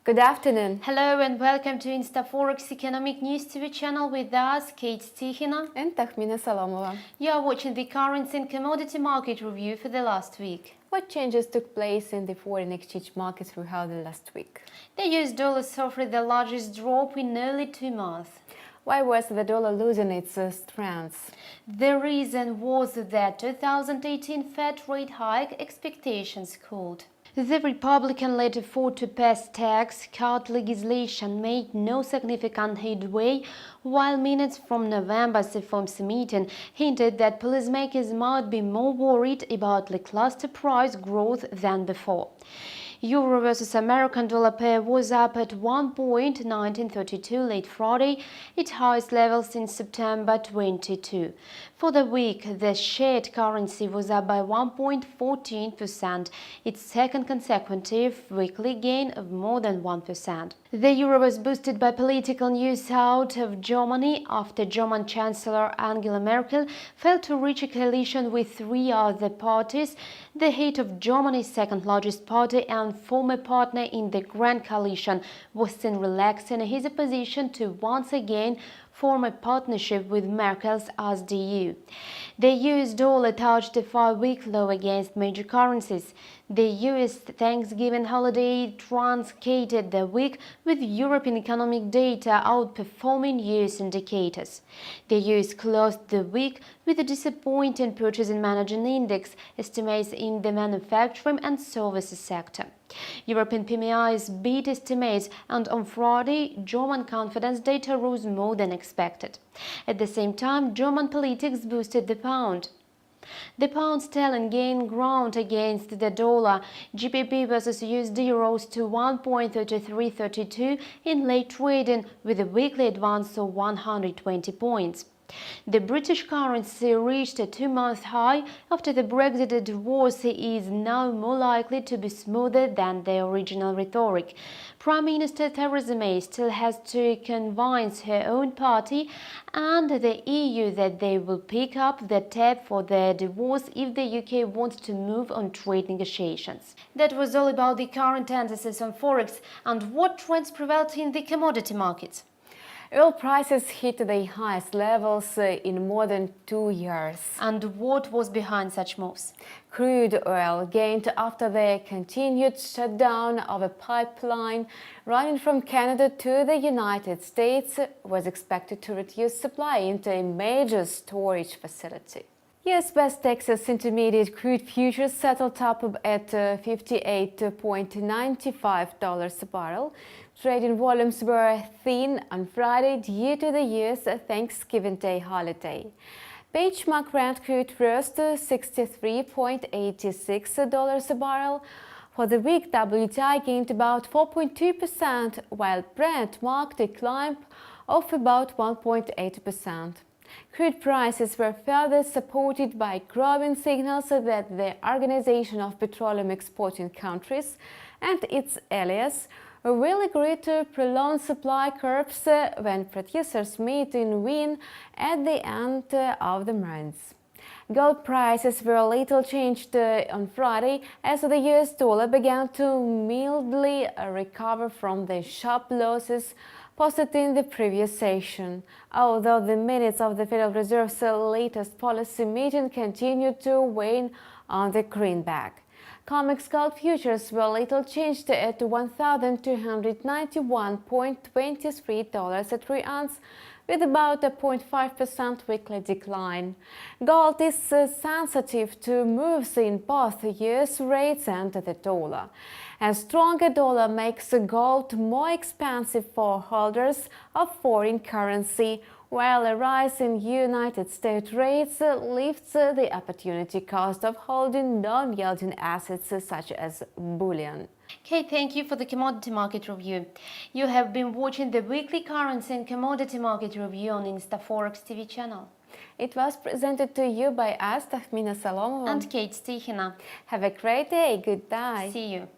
Good afternoon. Hello and welcome to InstaForex Economic News TV channel with us, Kate Stichina and Takhmina Salomova. You are watching the currency and commodity market review for the last week. What changes took place in the foreign exchange markets throughout the last week? The US dollar suffered the largest drop in nearly 2 months. Why was the dollar losing its strength? The reason was that 2018 Fed rate hike expectations cooled. The Republican-led effort to pass tax cut legislation made no significant headway, while minutes from November's FOMC meeting hinted that policymakers might be more worried about lackluster price growth than before. Euro versus American dollar pair was up at 1.1932 late Friday, its highest level since September 22. For the week, the shared currency was up by 1.14%, its second consecutive weekly gain of more than 1%. The euro was boosted by political news out of Germany after German Chancellor Angela Merkel failed to reach a coalition with three other parties, the head of Germany's second-largest party and former partner in the Grand Coalition was seen relaxing his opposition to once again form a partnership with Merkel's SDU. The US dollar touched a 5-week low against major currencies. The US Thanksgiving holiday truncated the week, with European economic data outperforming US indicators. The US closed the week with a disappointing Purchasing Managers' Index estimates in the manufacturing and services sector. European PMIs beat estimates, and on Friday, German confidence data rose more than expected. At the same time, German politics boosted the pound. The pound sterling gained ground against the dollar. GBP versus USD rose to 1.3332 in late trading, with a weekly advance of 120 points. The British currency reached a 2-month high after the Brexit divorce is now more likely to be smoother than the original rhetoric. Prime Minister Theresa May still has to convince her own party and the EU that they will pick up the tab for the divorce if the UK wants to move on trade negotiations. That was all about the current tendencies on Forex and what trends prevailed in the commodity markets. Oil prices hit their highest levels in more than 2 years. And what was behind such moves? Crude oil gained after the continued shutdown of a pipeline running from Canada to the United States was expected to reduce supply into a major storage facility. US West Texas Intermediate crude futures settled up at $58.95 a barrel. Trading volumes were thin on Friday due to the US Thanksgiving Day holiday. Benchmark Brent crude rose to $63.86 a barrel. For the week, WTI gained about 4.2%, while Brent marked a climb of about 1.8%. Crude prices were further supported by growing signals that the Organization of Petroleum Exporting Countries and its allies will agree to prolong supply curbs when producers meet in Wien at the end of the month. Gold prices were little changed on Friday as the US dollar began to mildly recover from the sharp losses posted in the previous session, although the minutes of the Federal Reserve's latest policy meeting continued to weigh on the greenback. COMEX gold futures were little changed at $1,291.23 at 3 ounce, with about a 0.5% weekly decline. Gold is sensitive to moves in both US rates and the dollar. A stronger dollar makes gold more expensive for holders of foreign currency, while a rise in United States rates lifts the opportunity cost of holding non-yielding assets such as bullion. Okay, thank you for the commodity market review. You have been watching the weekly currency and commodity market review on InstaForex TV channel. It was presented to you by us, Takhmina Salomova and Kate Stichina. Have a great day. Goodbye. See you.